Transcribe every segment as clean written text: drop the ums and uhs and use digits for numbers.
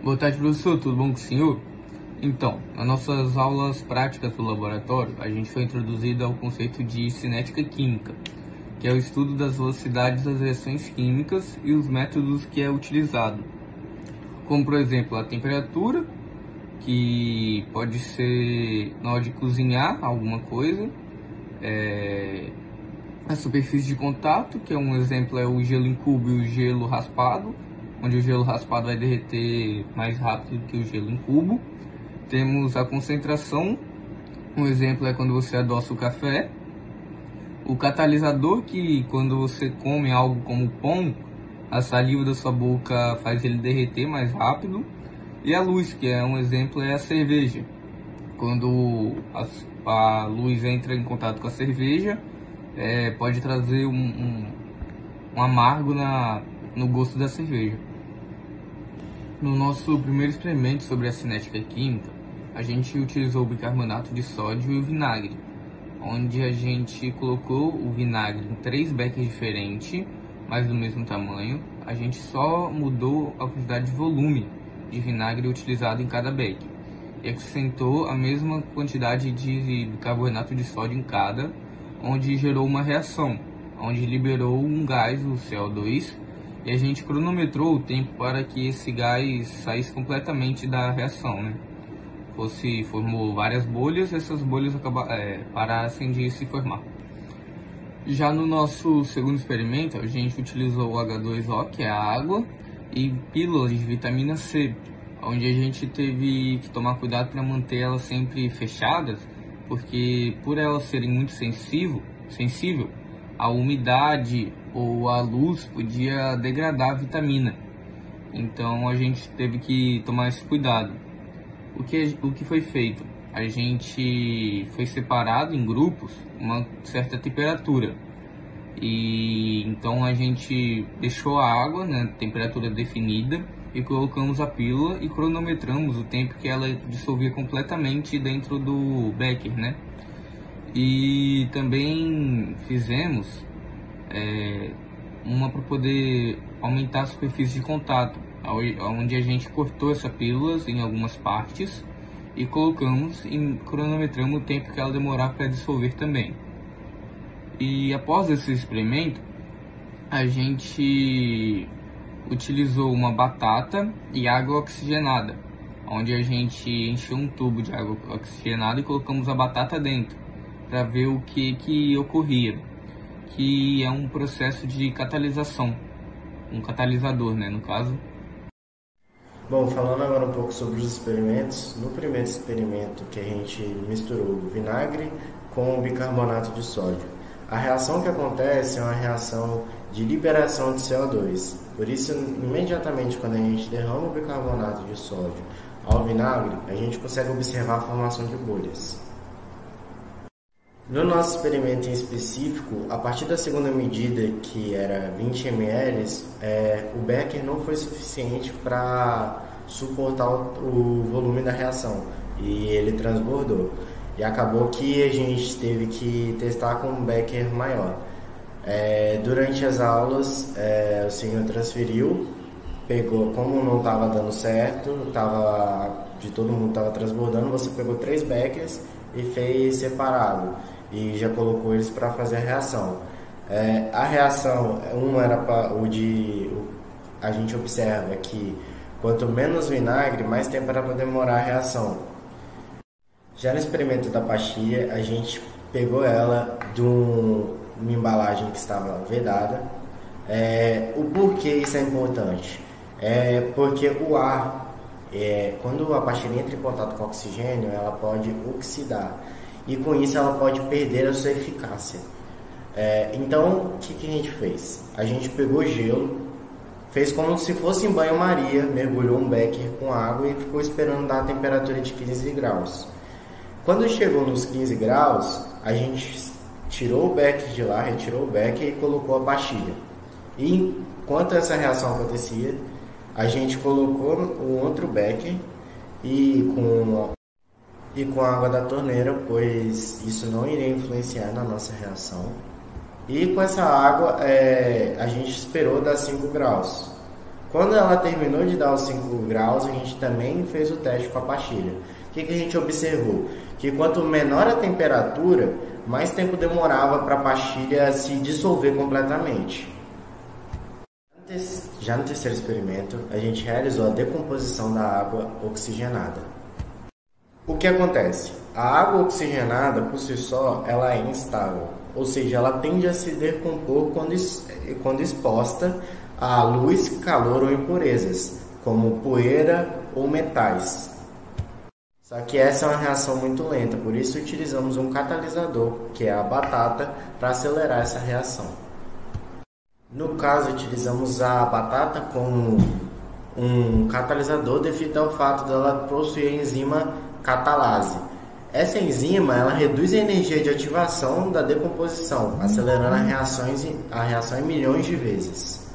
Boa tarde, professor. Tudo bom com o senhor? Então, nas nossas aulas práticas do laboratório, a gente foi introduzido ao conceito de cinética química, que é o estudo das velocidades das reações químicas e os métodos que é utilizado. Como, por exemplo, a temperatura, que pode ser na hora de cozinhar alguma coisa, a superfície de contato, que é um exemplo é o gelo em cubo e o gelo raspado, onde o gelo raspado vai derreter mais rápido que o gelo em cubo. Temos a concentração, um exemplo é quando você adoça o café. O catalisador, que quando você come algo como pão, a saliva da sua boca faz ele derreter mais rápido. E a luz, que é um exemplo, é a cerveja. Quando a luz entra em contato com a cerveja, pode trazer um amargo no gosto da cerveja. No nosso primeiro experimento sobre a cinética química, a gente utilizou o bicarbonato de sódio e o vinagre, onde a gente colocou o vinagre em 3 beckers diferentes, mas do mesmo tamanho. A gente só mudou a quantidade de volume de vinagre utilizado em cada becker e acrescentou a mesma quantidade de bicarbonato de sódio em cada, onde gerou uma reação, onde liberou um gás, o CO2, e a gente cronometrou o tempo para que esse gás saísse completamente da reação, né? Formou várias bolhas, essas bolhas parassem de se formar. Já no nosso segundo experimento, a gente utilizou o H2O, que é a água, e pílulas de vitamina C, onde a gente teve que tomar cuidado para manter elas sempre fechadas, porque por elas serem muito sensível, a umidade ou a luz podia degradar a vitamina. Então a gente teve que tomar esse cuidado. O que foi feito? A gente foi separado em grupos uma certa temperatura. E então a gente deixou a água na temperatura definida e colocamos a pílula e cronometramos o tempo que ela dissolvia completamente dentro do becker, né? E também fizemos uma para poder aumentar a superfície de contato, onde a gente cortou essa pílula em algumas partes e colocamos e cronometramos o tempo que ela demorar para dissolver também. E após esse experimento, a gente utilizou uma batata e água oxigenada, onde a gente encheu um tubo de água oxigenada e colocamos a batata dentro, para ver o que ocorria, que é um processo de catalisação, um catalisador, né, no caso. Bom, falando agora um pouco sobre os experimentos, no primeiro experimento que a gente misturou o vinagre com o bicarbonato de sódio, a reação que acontece é uma reação de liberação de CO2. Por isso, imediatamente quando a gente derrama o bicarbonato de sódio ao vinagre, a gente consegue observar a formação de bolhas. No nosso experimento em específico, a partir da segunda medida, que era 20 ml, o becker não foi suficiente para suportar o volume da reação e ele transbordou. E acabou que a gente teve que testar com um becker maior. Durante as aulas, o senhor transferiu, pegou, como não estava dando certo, de todo mundo estava transbordando, você pegou 3 beckers e fez separado e já colocou eles para fazer a reação. A reação, a gente observa que quanto menos vinagre, mais tempo era para demorar a reação. Já no experimento da pastilha, a gente pegou ela de uma embalagem que estava vedada. O porquê isso é importante? Porque o ar, quando a pastilha entra em contato com o oxigênio, ela pode oxidar. E com isso ela pode perder a sua eficácia. Então, o que a gente fez? A gente pegou gelo, fez como se fosse em banho-maria, mergulhou um becker com água e ficou esperando dar a temperatura de 15 graus. Quando chegou nos 15 graus, a gente tirou o becker de lá, retirou o becker e colocou a pastilha. E enquanto essa reação acontecia, a gente colocou o outro becker e com a água da torneira, pois isso não iria influenciar na nossa reação. E com essa água, a gente esperou dar 5 graus. Quando ela terminou de dar os 5 graus, a gente também fez o teste com a pastilha. O que a gente observou? Que quanto menor a temperatura, mais tempo demorava para a pastilha se dissolver completamente. Já no terceiro experimento, a gente realizou a decomposição da água oxigenada. O que acontece? A água oxigenada, por si só, ela é instável, ou seja, ela tende a se decompor quando exposta a luz, calor ou impurezas, como poeira ou metais. Só que essa é uma reação muito lenta, por isso utilizamos um catalisador, que é a batata, para acelerar essa reação. No caso, utilizamos a batata como um catalisador devido ao fato dela possuir a enzima catalase. Essa enzima ela reduz a energia de ativação da decomposição, acelerando a reação em milhões de vezes.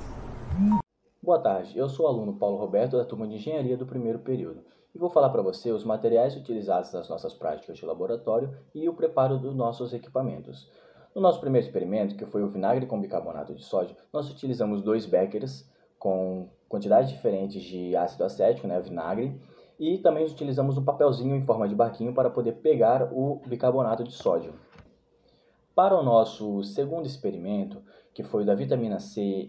Boa tarde, eu sou o aluno Paulo Roberto da turma de Engenharia do primeiro período e vou falar para você os materiais utilizados nas nossas práticas de laboratório e o preparo dos nossos equipamentos. No nosso primeiro experimento, que foi o vinagre com bicarbonato de sódio, nós utilizamos 2 beckers com quantidades diferentes de ácido acético, vinagre, e também utilizamos um papelzinho em forma de barquinho para poder pegar o bicarbonato de sódio. Para o nosso segundo experimento, que foi o da vitamina C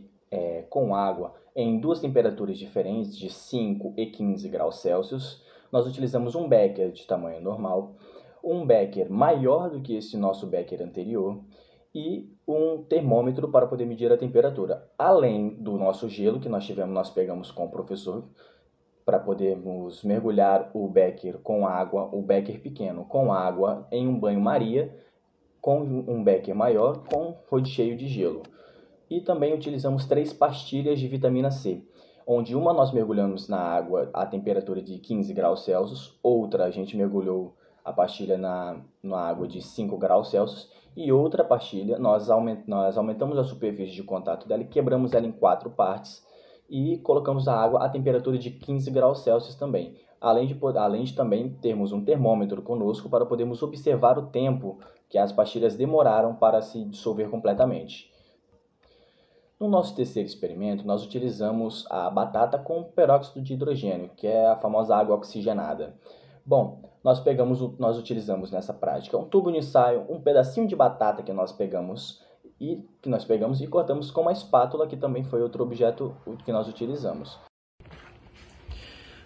com água em 2 temperaturas diferentes de 5 e 15 graus Celsius, nós utilizamos um becker de tamanho normal, um becker maior do que esse nosso becker anterior e um termômetro para poder medir a temperatura. Além do nosso gelo que nós pegamos com o professor para podermos mergulhar o becker com água, o becker pequeno com água em um banho-maria, com um becker maior com cheio de gelo. E também utilizamos 3 pastilhas de vitamina C, onde uma nós mergulhamos na água a temperatura de 15 graus Celsius, outra a gente mergulhou a pastilha na água de 5 graus Celsius e outra pastilha nós aumentamos a superfície de contato dela e quebramos ela em 4 partes e colocamos a água a temperatura de 15 graus Celsius também, além de também termos um termômetro conosco para podermos observar o tempo que as pastilhas demoraram para se dissolver completamente. No nosso terceiro experimento, nós utilizamos a batata com peróxido de hidrogênio, que é a famosa água oxigenada. Bom, nós utilizamos nessa prática um tubo de ensaio, um pedacinho de batata que nós pegamos e cortamos com uma espátula, que também foi outro objeto que nós utilizamos.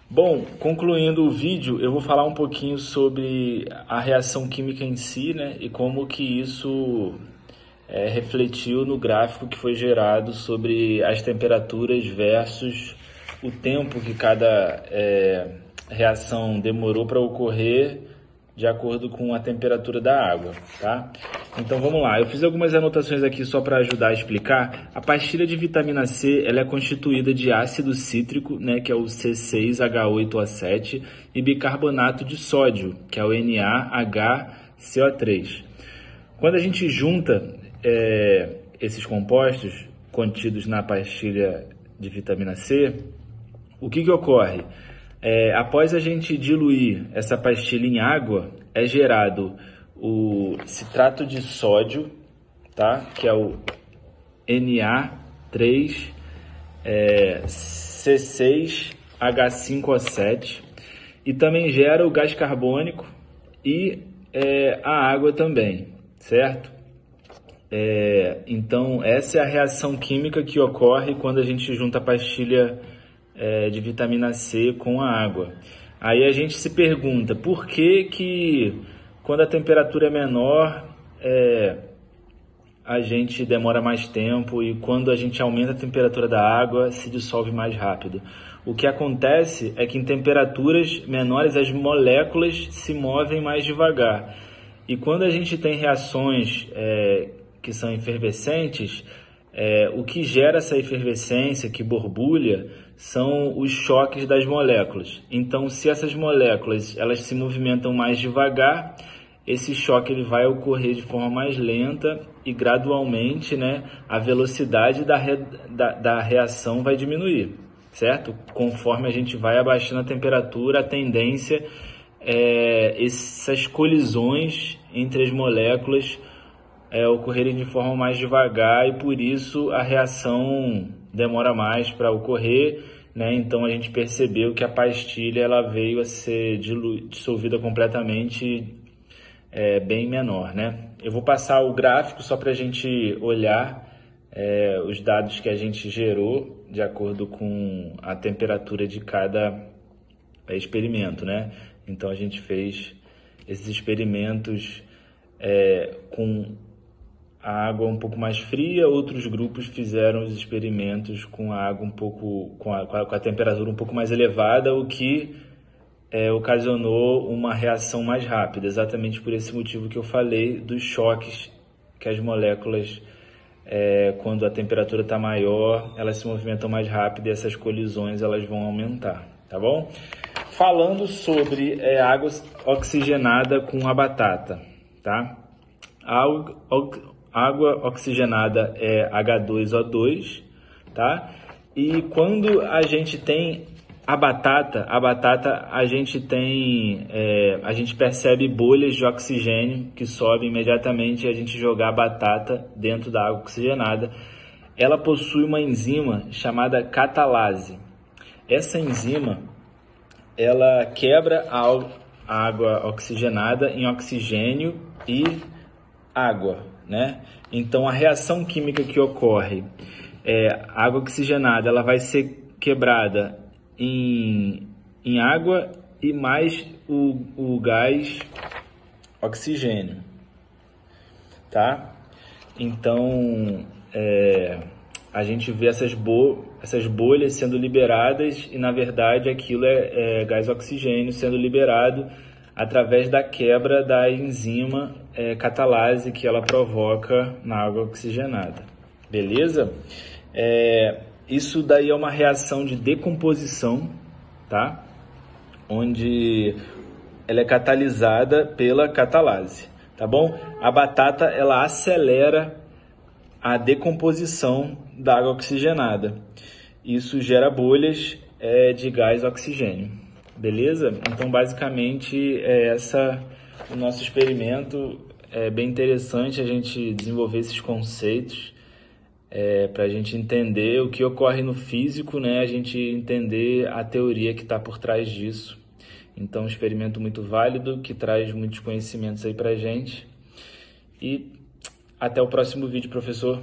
Bom, concluindo o vídeo, eu vou falar um pouquinho sobre a reação química em si, e como que isso refletiu no gráfico que foi gerado sobre as temperaturas versus o tempo que cada reação demorou para ocorrer de acordo com a temperatura da água, tá? Então vamos lá, eu fiz algumas anotações aqui só para ajudar a explicar. A pastilha de vitamina C ela é constituída de ácido cítrico, que é o C6H8O7, e bicarbonato de sódio, que é o NaHCO3. Quando a gente junta esses compostos contidos na pastilha de vitamina C, o que ocorre? Após a gente diluir essa pastilha em água, é gerado o citrato de sódio, tá? Que é o Na3C6H5O7, e também gera o gás carbônico e a água também, certo? Então, essa é a reação química que ocorre quando a gente junta a pastilha de vitamina C com a água. Aí a gente se pergunta por que quando a temperatura é menor a gente demora mais tempo e quando a gente aumenta a temperatura da água se dissolve mais rápido. O que acontece é que em temperaturas menores as moléculas se movem mais devagar. E quando a gente tem reações que são efervescentes, o que gera essa efervescência, que borbulha, são os choques das moléculas. Então, se essas moléculas elas se movimentam mais devagar, esse choque ele vai ocorrer de forma mais lenta e gradualmente, a velocidade da reação vai diminuir, certo? Conforme a gente vai abaixando a temperatura, a tendência é essas colisões entre as moléculas ocorrerem de forma mais devagar e por isso a reação demora mais para ocorrer, né? Então a gente percebeu que a pastilha ela veio a ser dissolvida completamente bem menor, né? Eu vou passar o gráfico só para a gente olhar os dados que a gente gerou de acordo com a temperatura de cada experimento, né? Então a gente fez esses experimentos com a água um pouco mais fria, outros grupos fizeram os experimentos com a água com a temperatura um pouco mais elevada, o que ocasionou uma reação mais rápida, exatamente por esse motivo que eu falei dos choques que as moléculas, quando a temperatura está maior, elas se movimentam mais rápido e essas colisões elas vão aumentar, tá bom? Falando sobre água oxigenada com a batata, tá? Água oxigenada é H2O2, tá? E quando a gente tem a batata a gente percebe bolhas de oxigênio que sobem imediatamente a gente jogar a batata dentro da água oxigenada. Ela possui uma enzima chamada catalase. Essa enzima, ela quebra a água oxigenada em oxigênio e água, né? Então a reação química que ocorre a água oxigenada, ela vai ser quebrada em água e mais o gás oxigênio, tá? Então a gente vê essas bolhas sendo liberadas e na verdade aquilo é gás oxigênio sendo liberado através da quebra da enzima catalase que ela provoca na água oxigenada, beleza? Isso daí é uma reação de decomposição, tá? Onde ela é catalisada pela catalase, tá bom? A batata, ela acelera a decomposição da água oxigenada. Isso gera bolhas de gás oxigênio, beleza? Então, basicamente, o nosso experimento. É bem interessante a gente desenvolver esses conceitos para a gente entender o que ocorre no físico, né? A gente entender a teoria que está por trás disso. Então, um experimento muito válido, que traz muitos conhecimentos aí para a gente. E até o próximo vídeo, professor.